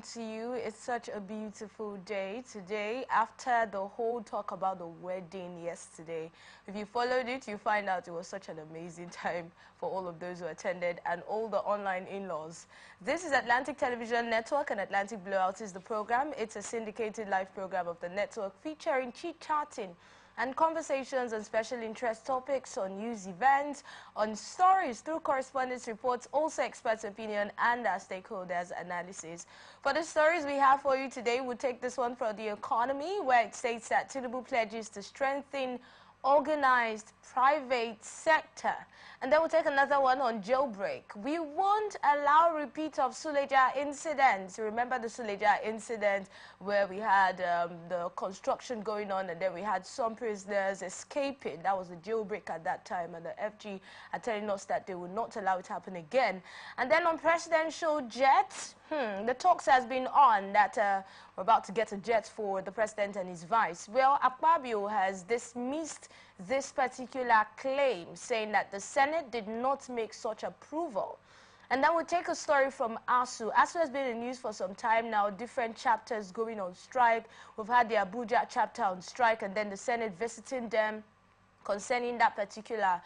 to you. It's such a beautiful day today after the whole talk about the wedding yesterday. If you followed it, you find out it was such an amazing time for all of those who attended and all the online in-laws. This is Atlantic Television Network, and Atlantic Blowout is the program. It's a syndicated live program of the network featuring chit-chatting and conversations on special interest topics, on news events, on stories through correspondence reports, also experts' opinion and our stakeholders' analysis. For the stories we have for you today, we'll take this one from the economy, where it states that Tinubu pledges to strengthen organized private sector. And then we'll take another one on jailbreak. We won't allow repeat of Suleja incidents. Remember the Suleja incident where we had the construction going on and then we had some prisoners escaping. That was a jailbreak at that time, and the FG are telling us that they will not allow it to happen again. And then on presidential jets, the talks has been on that we're about to get a jet for the president and his vice. Well, Akpabio has dismissed this particular claim, saying that the Senate did not make such approval. And then we'll take a story from ASU. ASU has been in the news for some time now, different chapters going on strike. We've had the Abuja chapter on strike, and then the Senate visiting them concerning that particular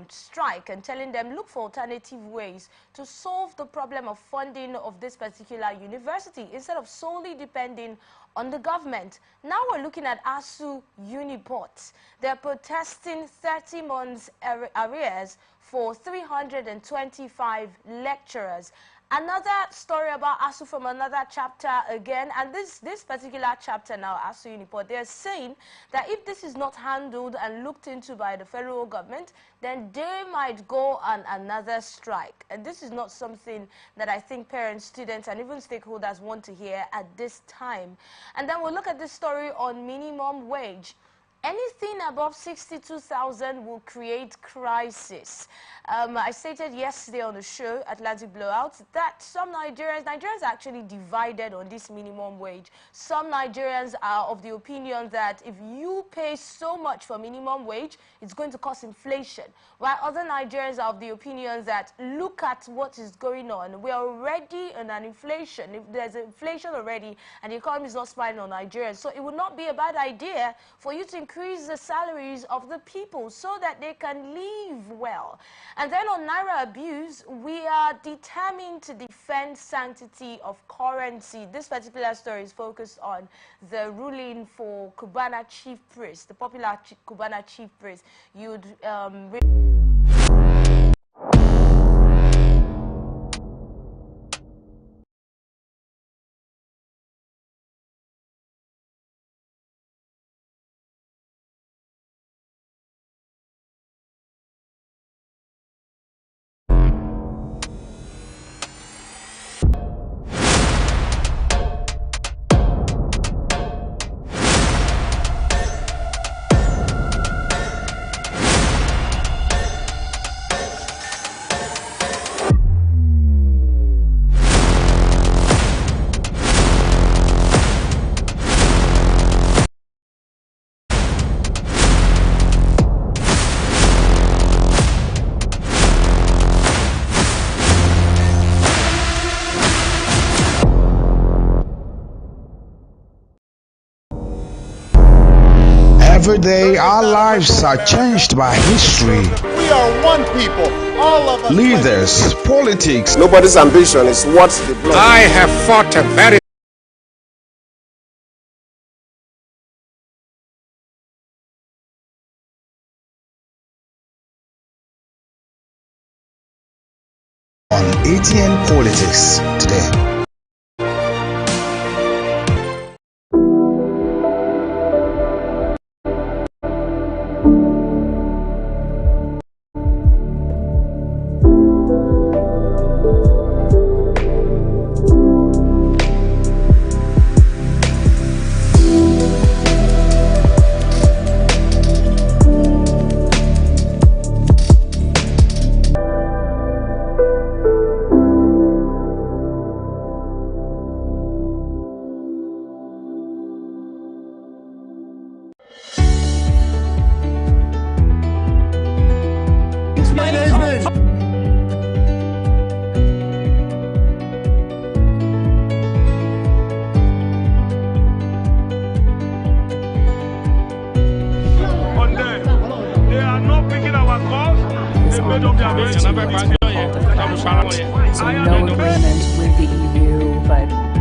strike and telling them look for alternative ways to solve the problem of funding of this particular university instead of solely depending on the government. Now we're looking at ASU Uniport. They're protesting 30 months arrears for 325 lecturers. Another story about ASU from another chapter again, and this particular chapter now, ASU Uniport, they're saying that if this is not handled and looked into by the federal government, then they might go on another strike. And this is not something that I think parents, students, and even stakeholders want to hear at this time. And then we'll look at this story on minimum wage. Anything above 62,000 will create crisis. I stated yesterday on the show, Atlantic Blowout, that some Nigerians are actually divided on this minimum wage. Some Nigerians are of the opinion that if you pay so much for minimum wage, it's going to cause inflation. While other Nigerians are of the opinion that look at what is going on. We are already in an inflation. If there's inflation already and the economy is not smiling on Nigerians, so it would not be a bad idea for you to increase the salaries of the people so that they can live well. And then on Naira abuse, we are determined to defend sanctity of currency. This particular story is focused on the ruling for Cubana chief priest, the popular Cubana chief priest. You'd Every day, our lives are changed by history. We are one people, all of us. Leaders, politics. Nobody's ambition is what's the blood. I have fought a very on ATN Politics today. is on the path to what's called the crash out. So no agreement with the EU, but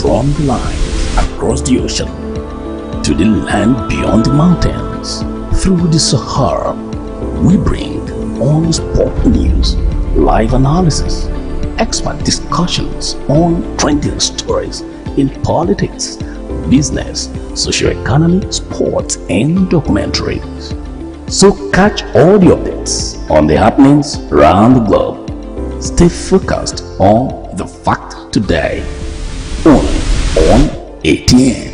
From the line across the ocean to the land beyond the mountains, through the Sahara, we bring on-spot news, live analysis, expert discussions on trending stories in politics, business, socio-economy, sports, and documentaries. So catch all the updates on the happenings around the globe. Stay focused on the fact today, only on ATN.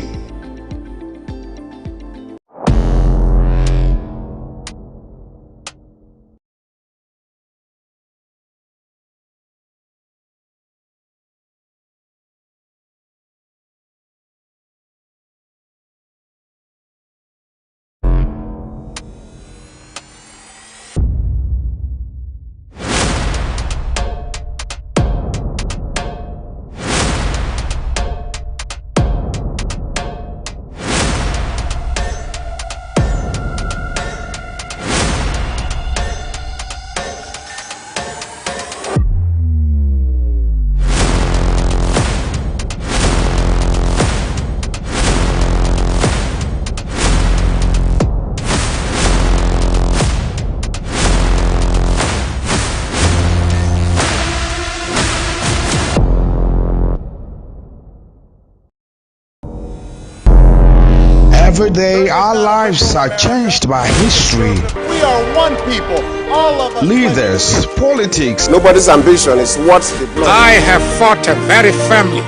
Every day, our lives are changed by history, We are one people, all of us. leaders, politics, Nobody's ambition is what the blood. I have fought very firmly.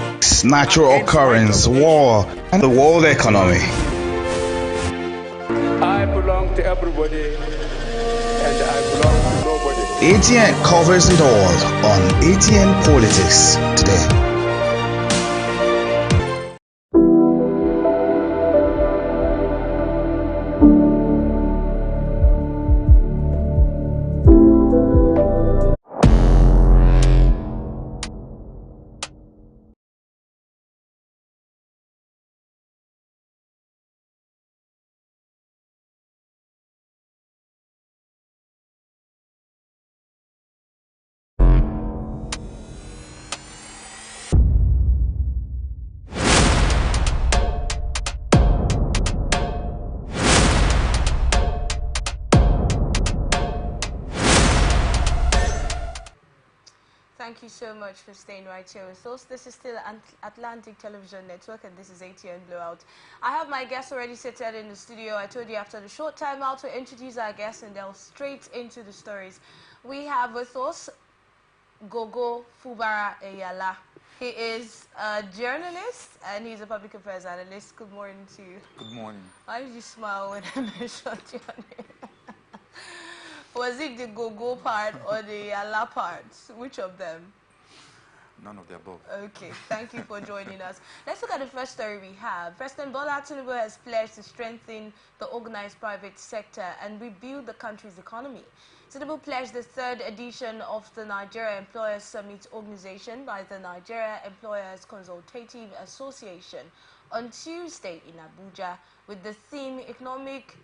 natural occurrence, war, and the world economy. I belong to everybody and I belong to nobody. ATN covers it all on ATN Politics today. Thank you so much for staying right here with us. This is still Atlantic Television Network, and this is ATN Blowout. I have my guests already seated in the studio. I told you after the short time out to introduce our guests and delve straight into the stories. We have with us Gogo Fubara Eyala. He is a journalist and he's a public affairs analyst. Good morning to you. Good morning. Why did you smile when I mentioned your name? Was it the Gogo part or the Yala part? Which of them? None of the above. Okay, thank you for joining us. Let's look at the first story we have. President Bola Tinubu has pledged to strengthen the organized private sector and rebuild the country's economy. Tinubu pledged the third edition of the Nigeria Employers Summit organization by the Nigeria Employers Consultative Association on Tuesday in Abuja with the theme Economic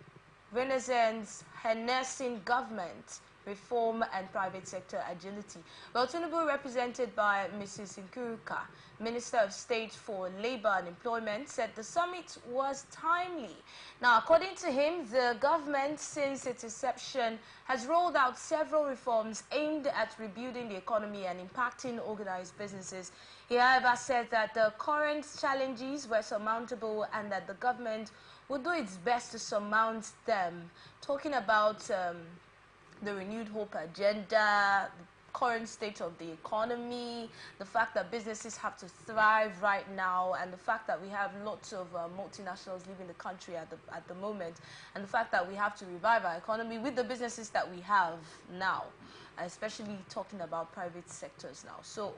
Renaissance, Harnessing Government, Reform and Private Sector Agility. Well, Tinubu, represented by Mrs. Nkuruka, Minister of State for Labor and Employment, said the summit was timely. Now, according to him, the government, since its inception, has rolled out several reforms aimed at rebuilding the economy and impacting organized businesses. He, however, said that the current challenges were surmountable and that the government will do its best to surmount them. Talking about the renewed hope agenda, the current state of the economy, the fact that businesses have to thrive right now, and the fact that we have lots of multinationals leaving the country at the moment, and the fact that we have to revive our economy with the businesses that we have now, especially talking about private sectors now. So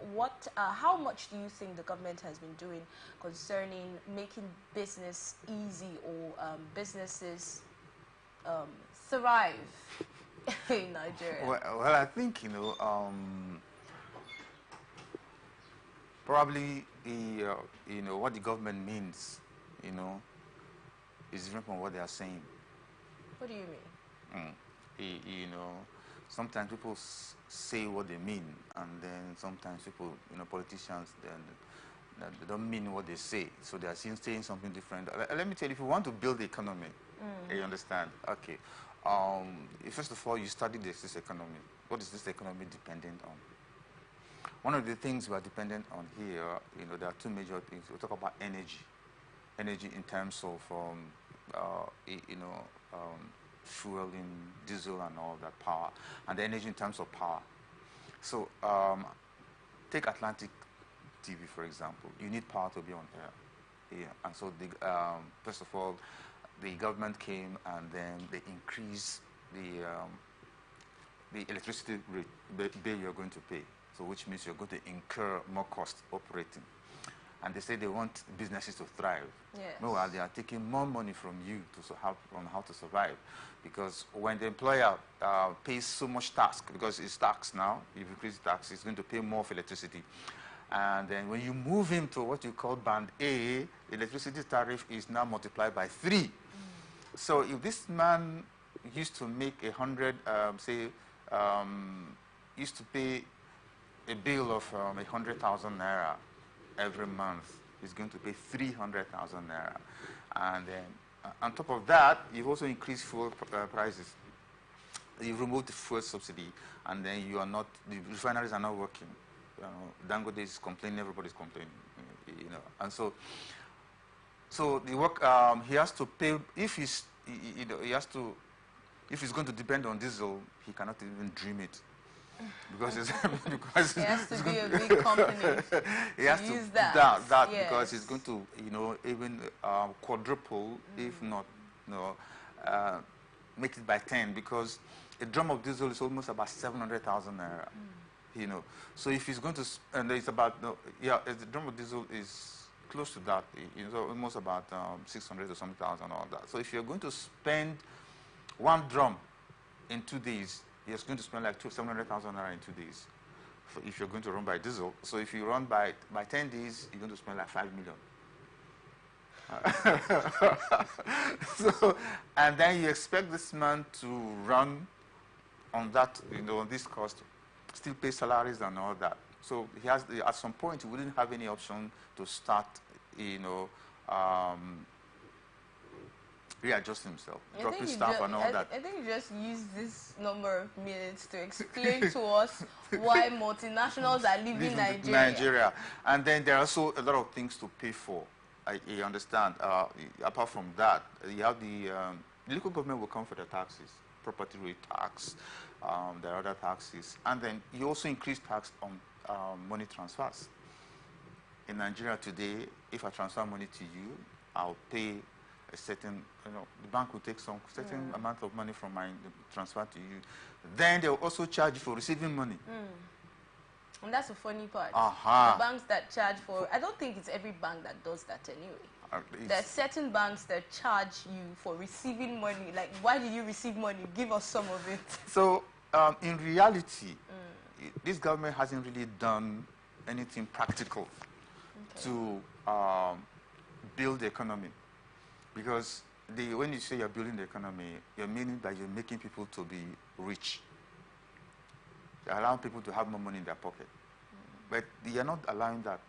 how much do you think the government has been doing concerning making business easy or businesses thrive in Nigeria? Well, I think, probably what the government means, is different from what they are saying. What do you mean? Sometimes people say what they mean, and then sometimes people, politicians, then they don't mean what they say, so they are saying something different. Let me tell you, if you want to build the economy, you understand? Okay, First of all, you study this economy. What is this economy dependent on? One of the things we are dependent on here, there are two major things. We talk about energy. Energy in terms of, fueling, diesel and all that power, and the energy in terms of power. So take Atlantic TV, for example. You need power to be on air. Yeah. And so, first of all, the government came and then they increased the electricity rate bill you're going to pay. So which means you're going to incur more cost operating. And they say they want businesses to thrive. Yes. Meanwhile, they are taking more money from you on how to survive. Because when the employer pays so much tax, because it's tax now, if you increase tax, it's going to pay more for electricity. And then when you move him to what you call band A, the electricity tariff is now multiplied by 3. So if this man used to make 100, used to pay a bill of 100,000 naira every month, he's going to pay 300,000 naira. And then on top of that, you've also increased fuel prices. You've removed the fuel subsidy, and then the refineries are not working. Dangote is complaining, everybody's complaining, and so the work he has to pay if he's if he's going to depend on diesel, he cannot even dream it because it's because it has to be a big company. He has to use that, yes. Because it's going to even quadruple, if not make it by 10, because a drum of diesel is almost about 700,000 naira. So if he's going to, and it's about, the drum of diesel is close to that, almost about 600 or something thousand, all that. So if you're going to spend one drum in 2 days, you're going to spend like 700,000 naira in 2 days. If you're going to run by diesel. So if you run by 10 days, you're going to spend like 5 million. So, and then you expect this man to run on that, on this cost, still pay salaries and all that. So he has, at some point, he wouldn't have any option to start, readjust himself, dropping staff and all that. I think you just use this number of minutes to explain to us why multinationals are leaving Nigeria. And then there are also a lot of things to pay for. You understand? Apart from that, you have the local government will come for the taxes, property rate tax, there are other taxes, and then you also increase tax on money transfers. In Nigeria today, if I transfer money to you, I'll pay a certain, the bank will take some certain amount of money from my transfer to you. Then they'll also charge you for receiving money. And that's the funny part. The banks that charge for, I don't think it's every bank that does that anyway. There are certain banks that charge you for receiving money. Like, why did you receive money? Give us some of it. So, in reality, this government hasn't really done anything practical to build the economy. Because when you say you're building the economy, you're meaning that you're making people to be rich. You're allowing people to have more money in their pocket. But you're not allowing that.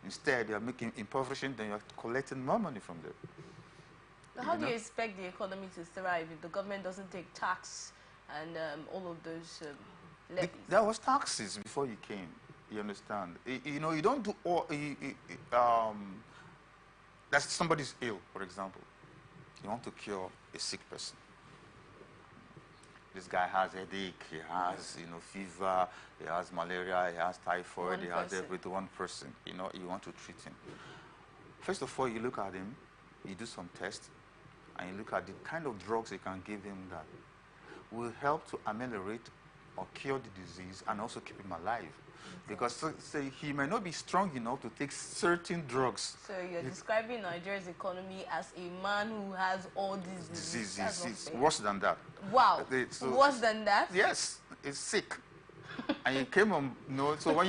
Instead, you're impoverishing them, you're collecting more money from them. Now, how do you expect the economy to thrive if the government doesn't take tax and all of those levies? There was taxes before you came, you understand. You don't do all, that somebody's ill, for example. You want to cure a sick person. This guy has headache, he has, fever, he has malaria, he has typhoid, he has everything, one person, you want to treat him. First of all, you look at him, you do some tests, and you look at the kind of drugs you can give him that will help to ameliorate or cure the disease and also keep him alive. Because he may not be strong enough to take certain drugs. So you're describing Nigeria's economy as a man who has all these diseases. It's worse than that. Wow. Worse than that? Yes, it's sick. And you came on, so when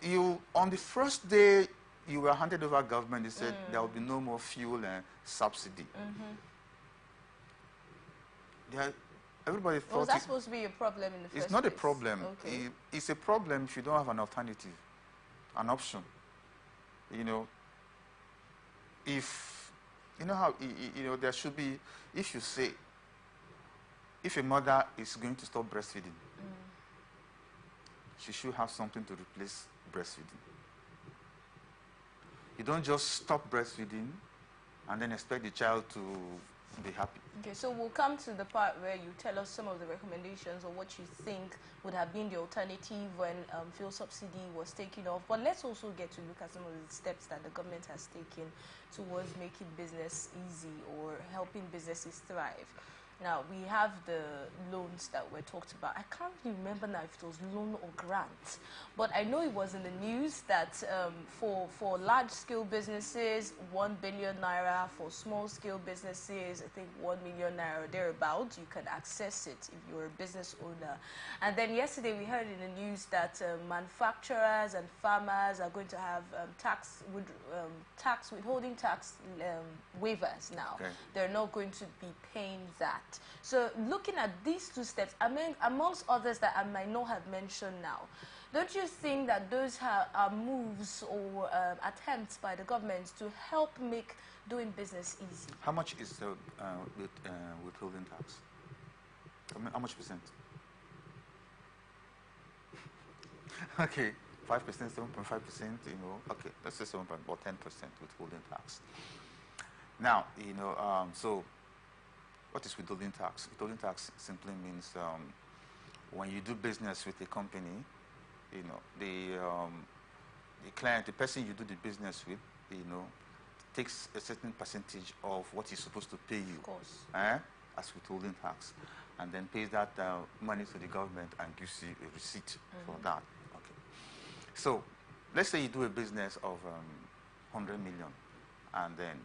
you on the first day you were handed over government, they said there will be no more fuel and subsidy. Everybody thought was that supposed to be a problem in the first place? It's not a problem. Okay. It's a problem if you don't have an alternative, an option. If you know how, you know, there should be, if you say, if a mother is going to stop breastfeeding, she should have something to replace breastfeeding. You don't just stop breastfeeding and then expect the child to be happy. Okay, so we'll come to the part where you tell us some of the recommendations or what you think would have been the alternative when fuel subsidy was taken off. But let's also get to look at some of the steps that the government has taken towards making business easy or helping businesses thrive. Now, we have the loans that were talked about. I can't really remember now if it was loan or grant, but I know it was in the news that for large-scale businesses, 1 billion naira. For small-scale businesses, I think 1 million naira, thereabouts. You can access it if you're a business owner. And then yesterday, we heard in the news that manufacturers and farmers are going to have withholding tax waivers now. Okay. They're not going to be paying that. So looking at these two steps, I mean, amongst others that I might not have mentioned now, don't you think that those are moves or attempts by the government to help make doing business easy? How much is the withholding tax? I mean, how much percent? Okay, 5%, 7.5%, you know, okay, let's say 7.5 or 10% withholding tax. Now, you know, so what is withholding tax? Withholding tax simply means when you do business with a company, you know, the client, the person you do the business with, you know, takes a certain percentage of what he's supposed to pay you, Of course. as withholding tax, and then pays that money to the government and gives you a receipt for that. Okay. So let's say you do a business of 100 million. And then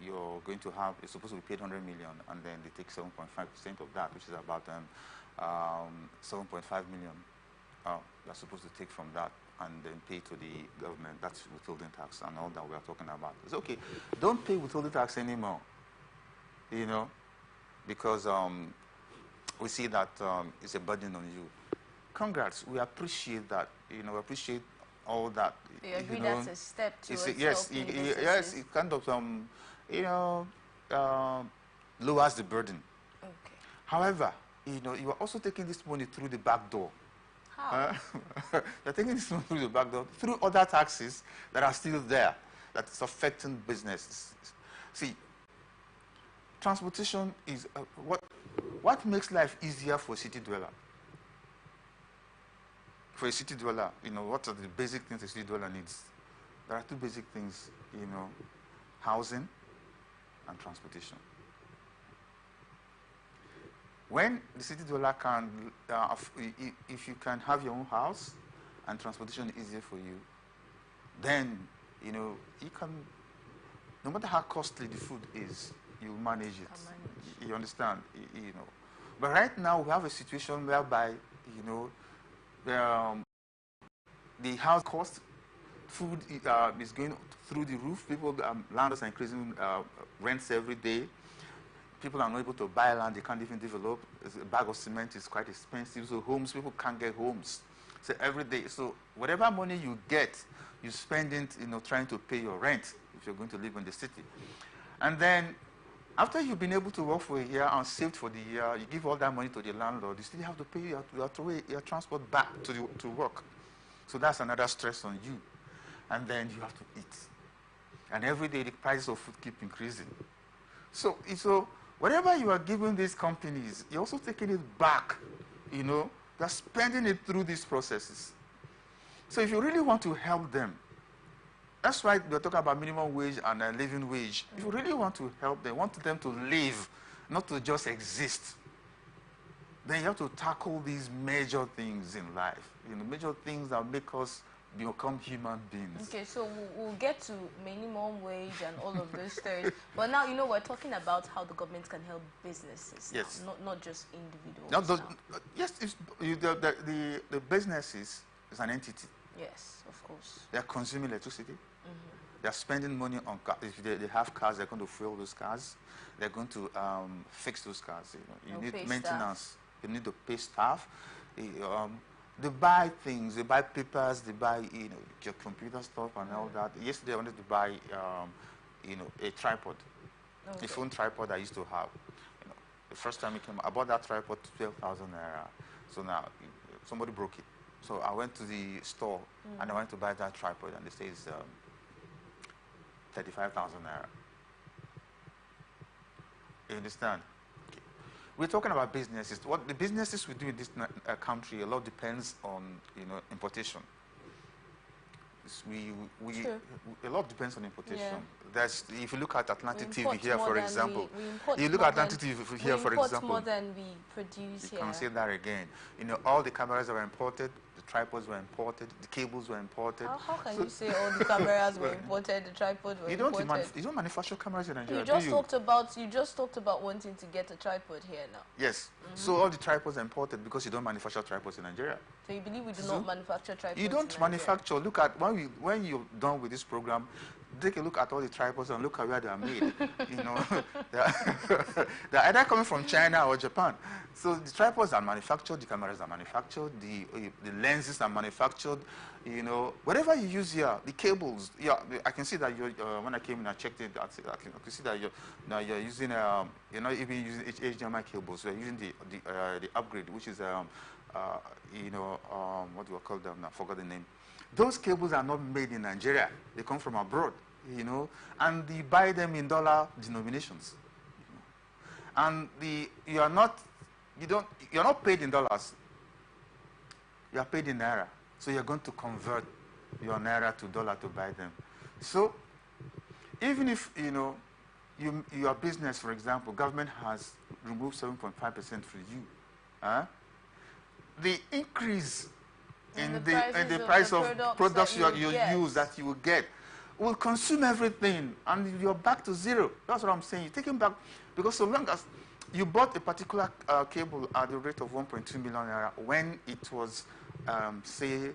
you're going to have, it's supposed to be paid 100 million, and then they take 7.5% of that, which is about 7.5 million. They're supposed to take from that and then pay to the government. That's withholding tax and all that we are talking about. It's okay. Don't pay withholding tax anymore, you know, because we see that it's a burden on you. Congrats. We appreciate that. You know, we appreciate all that. Do you agree know, that's a step towards yes, helping yes, it kind of you know, lowers the burden. Okay. However, you know, you are also taking this money through the back door. How? You're taking this money through the back door through other taxes that are still there that is affecting businesses. See, transportation is what makes life easier for a city dweller. For a city dweller, you know, what are the basic things a city dweller needs? There are two basic things, you know, housing and transportation. When the city dweller can, if you can have your own house and transportation is easier for you, then, you know, you can, no matter how costly the food is, you manage it. You understand, you know. But right now we have a situation whereby, you know, the house cost, food is going through the roof. People, landlords are increasing rents every day. People are not able to buy land. They can't even develop. A bag of cement is quite expensive. So homes, people can't get homes. So every day, so whatever money you get, you spend it, you know, trying to pay your rent if you're going to live in the city. And then after you've been able to work for a year and saved for the year, you give all that money to the landlord, you still have to pay your transport back to work. So that's another stress on you. And then you have to eat. And every day the price of food keep increasing. So whatever you are giving these companies, you're also taking it back, you know, they're spending it through these processes. So if you really want to help them, that's why we're talking about minimum wage and living wage. If you really want to help them, want them to live, not to just exist, then you have to tackle these major things in life. You know, major things that make us become human beings. Okay, so we'll get to minimum wage and all of those things. But now, you know, we're talking about how the government can help businesses. Yes. Now, not just individuals. Now, yes, the businesses is an entity. Yes, of course. They're consuming electricity. They're spending money on cars. If they have cars, they're going to fuel those cars. They're going to fix those cars. You know, you need maintenance. Staff. You need to pay staff. They buy things. They buy papers. They buy, you know, your computer stuff and all that. Yesterday, I wanted to buy, a tripod, Okay. a phone tripod I used to have. The first time it came, I bought that tripod 12,000 naira. So now somebody broke it. So I went to the store and I went to buy that tripod, and they say it's 35,000 naira. You understand? Okay. We're talking about businesses. What the businesses we do in this country, a lot depends on importation. A lot depends on importation. Yeah. If you look at Atlantic We TV import here, more for than example, we import you look more at Atlantic than- TV here, for we import example, more than we produce you here. can say that again. All the cameras were imported, the tripods were imported, the cables were imported. How can you say all the cameras were imported, the tripod were imported? You don't manufacture cameras in Nigeria, You just talked about wanting to get a tripod here now. Yes. So all the tripods are imported because you don't manufacture tripods in Nigeria. So you believe we do not manufacture tripods? You don't manufacture. Look at when you're done with this program, take a look at all the tripods and look at where they are made. They're either coming from China or Japan. So the tripods are manufactured, the cameras are manufactured, the lenses are manufactured. Whatever you use here, the cables. Yeah, I can see that when I came in, I checked it. I can see that you're using you're not even using HDMI cables. You're using the upgrade, which is what do I call them now? I forgot the name. Those cables are not made in Nigeria. They come from abroad, and you buy them in dollar denominations. And you're not paid in dollars. You are paid in naira. So you're going to convert your naira to dollar to buy them. So even if your business, for example, government has removed 7.5% for you, the increase in the price of products you use that you will get will consume everything, and you're back to zero. That's what I'm saying. You're taking back, because so long as you bought a particular cable at the rate of 1.2 million naira when it was, say,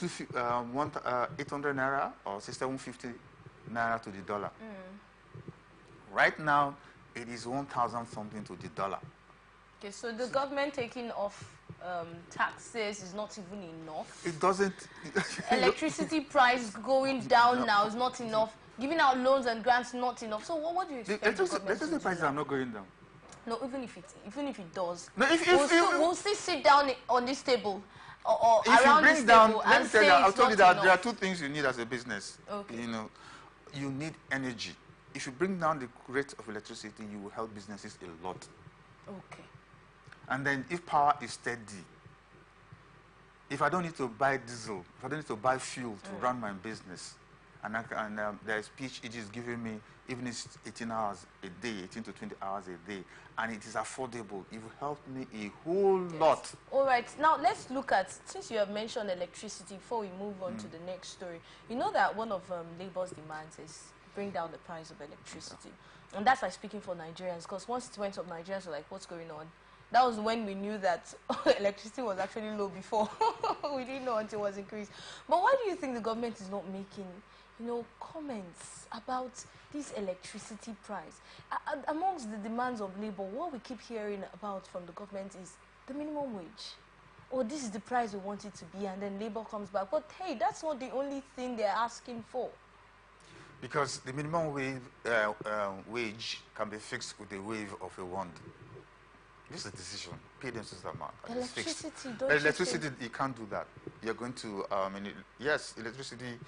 800 naira or say 750 naira to the dollar. Right now, it is 1,000 something to the dollar. Okay, so the government taking off taxes is not even enough. It doesn't. Electricity price going down now is not enough. Giving out loans and grants not enough. So what do you expect? Electricity prices are not going down. No, even if it does, no, we'll still sit down on this table or if around you this bring down, table let and me tell say you, I'll it's tell you not that there are enough. two things you need as a business. Okay. You need energy. If you bring down the rate of electricity, you will help businesses a lot. Okay. And then if power is steady, if I don't need to buy diesel, if I don't need to buy fuel to run my business, and there's pitch it is giving me, even if it's 18 hours a day, 18 to 20 hours a day, and it is affordable, it will help me a whole lot. All right, now let's look at, since you have mentioned electricity, before we move on to the next story, you know that one of Labour's demands is bring down the price of electricity. And that's like speaking for Nigerians, because once it went up, Nigerians were like, what's going on? That was when we knew that electricity was actually low before. We didn't know until it was increased. But why do you think the government is not making, comments about this electricity price? Amongst the demands of Labour, what we keep hearing about from the government is the minimum wage. Or this is the price we want it to be, and then Labour comes back. But hey, that's not the only thing they're asking for. Because the minimum wage can be fixed with a wave of a wand. This is a decision. Pay them to that amount. Electricity, electricity, you can't do that. You're going to, yes, electricity.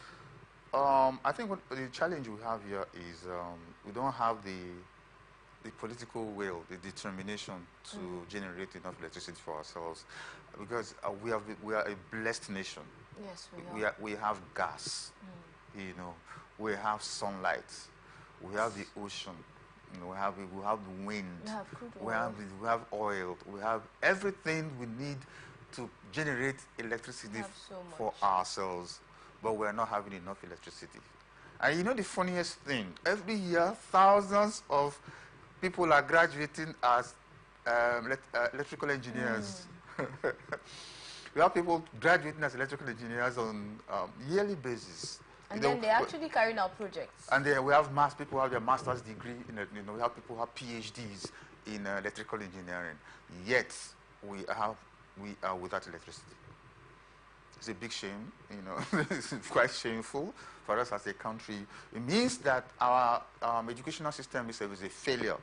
I think what the challenge we have here is we don't have the political will, the determination to generate enough electricity for ourselves, because we are a blessed nation. Yes, we have gas. We have sunlight. We have the ocean. We have the wind. We have oil. We have everything we need to generate electricity for ourselves, but we're not having enough electricity. And the funniest thing, every year thousands of people are graduating as electrical engineers. We have people graduating as electrical engineers on yearly basis. And then they're actually carrying out projects. And then we have people have their master's degree in we have people who have PhDs in electrical engineering. Yet we are without electricity. It's a big shame, you know. It's quite shameful for us as a country. It means that our educational system is a failure,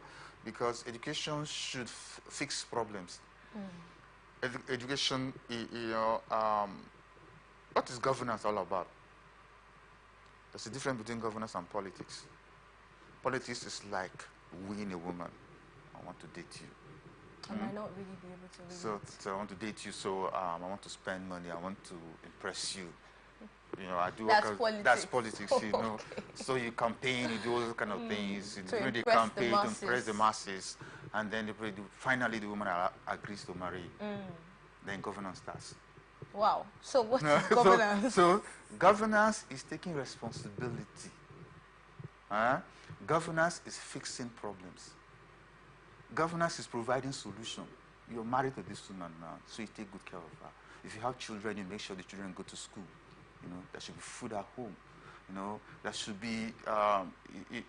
because education should fix problems. Education, you know, what is governance all about? There's a difference between governance and politics. Politics is like wooing a woman. I want to date you. I might not really be able to read So I want to date you, so I want to spend money, I want to impress you. You know, I do That's all politics. That's politics, you know. Okay. So you campaign, you do all those kind of things. To During the impress the campaign, to impress masses. the masses, and then finally the woman agrees to marry. Then governance starts. Wow. So what is governance? So governance is taking responsibility. Governance is fixing problems. Governance is providing solution. You're married to this woman now, so you take good care of her. If you have children, you make sure the children go to school. You know, there should be food at home. You know, there should be,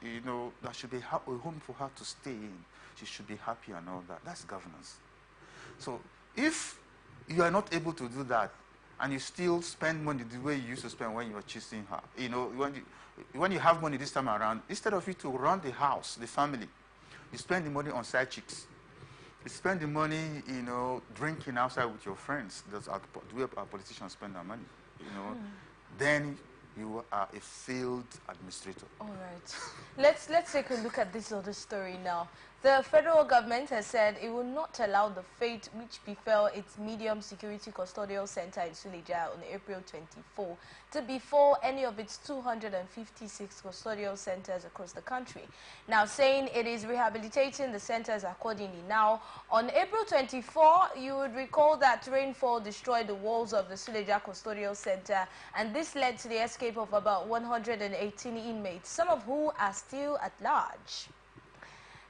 you know, there should be a home for her to stay in. She should be happy and all that. That's governance. So if you are not able to do that, and you still spend money the way you used to spend when you were chasing her, you know, when you have money this time around, instead of you to run the house, the family, you spend the money on side chicks. You spend the money, you know, drinking outside with your friends. That's the way our politicians spend their money, you know. Then you are a failed administrator. All right. Let's take a look at this other story now. The federal government has said it will not allow the fate which befell its medium security custodial center in Suleja on April 24 to befall any of its 256 custodial centers across the country. Now, saying it is rehabilitating the centers accordingly. Now, on April 24, you would recall that rainfall destroyed the walls of the Suleja custodial center, and this led to the escape of about 118 inmates, some of who are still at large.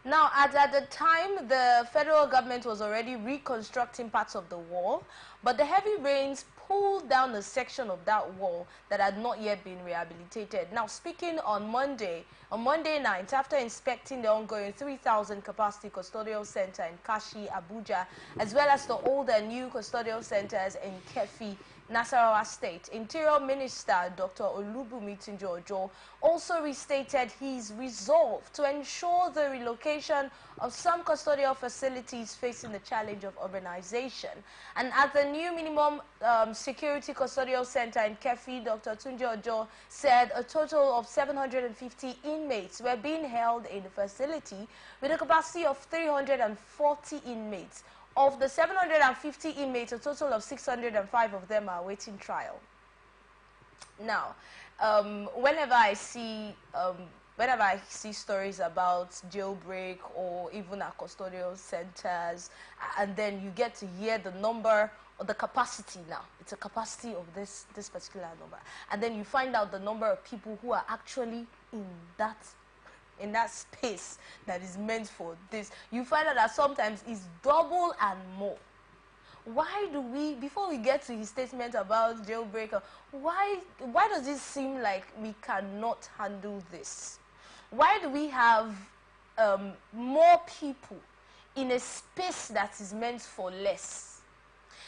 Now, at the time, the federal government was already reconstructing parts of the wall, but the heavy rains pulled down a section of that wall that had not yet been rehabilitated. Now, speaking on Monday night, after inspecting the ongoing 3,000 capacity custodial center in Kashi, Abuja, as well as the old and new custodial centers in Kefi, Nasarawa State, Interior Minister Dr. Olubumi Tunji-Ojo also restated his resolve to ensure the relocation of some custodial facilities facing the challenge of urbanization. And at the new minimum security custodial center in Kefi, Dr. Tunji-Ojo said a total of 750 inmates were being held in the facility with a capacity of 340 inmates. Of the 750 inmates, a total of 605 of them are awaiting trial. Now, whenever I see stories about jailbreak or even at custodial centers, and then you get to hear the number or the capacity now. It's a capacity of this particular number. And then you find out the number of people who are actually in that space that is meant for this. You find out that sometimes it's double and more. Why do we, before we get to his statement about jailbreak, why does it seem like we cannot handle this? Why do we have more people in a space that is meant for less?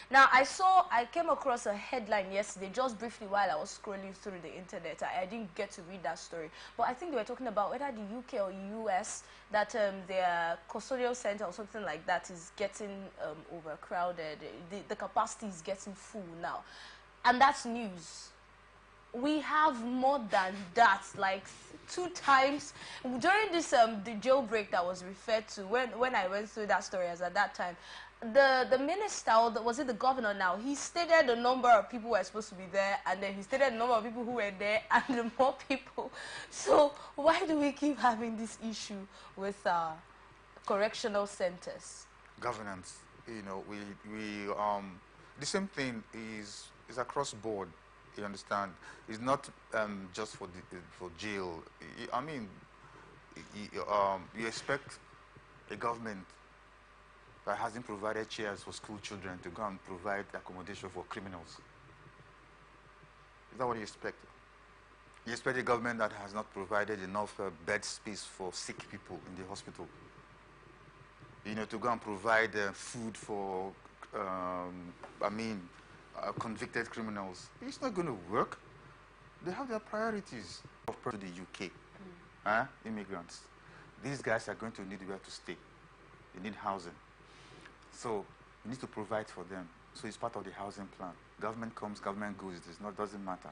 Now, I came across a headline yesterday, just briefly while I was scrolling through the internet. I didn't get to read that story. But I think they were talking about whether the UK or US, that their custodial center or something like that is getting overcrowded. The capacity is getting full now. And that's news. We have more than that, like 2 times. During this the jailbreak that was referred to, when I went through that story as at that time, the minister, or was it the governor now, he stated the number of people who were supposed to be there, and then he stated the number of people who were there, and the more people. So why do we keep having this issue with correctional centers? Governance, you know, the same thing is across board. You understand? It's not just for jail. I mean, you expect a government that hasn't provided chairs for school children to go and provide accommodation for criminals. Is that what you expect? You expect a government that has not provided enough bed space for sick people in the hospital. You know, to go and provide food for, convicted criminals. It's not going to work. They have their priorities. To the UK, immigrants. These guys are going to need where to stay. They need housing. So you need to provide for them. So it's part of the housing plan. Government comes, government goes. It doesn't matter.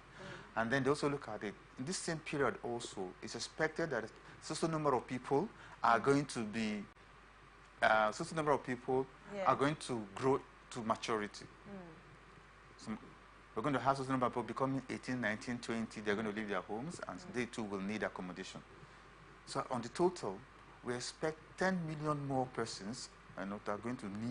And then they also look at it. In this same period also, it's expected that a certain number of people are going to be, certain number of people are going to grow to maturity. So we're going to have a certain number of people becoming 18, 19, 20. They're going to leave their homes, and they too will need accommodation. So on the total, we expect 10 million more persons that are going to need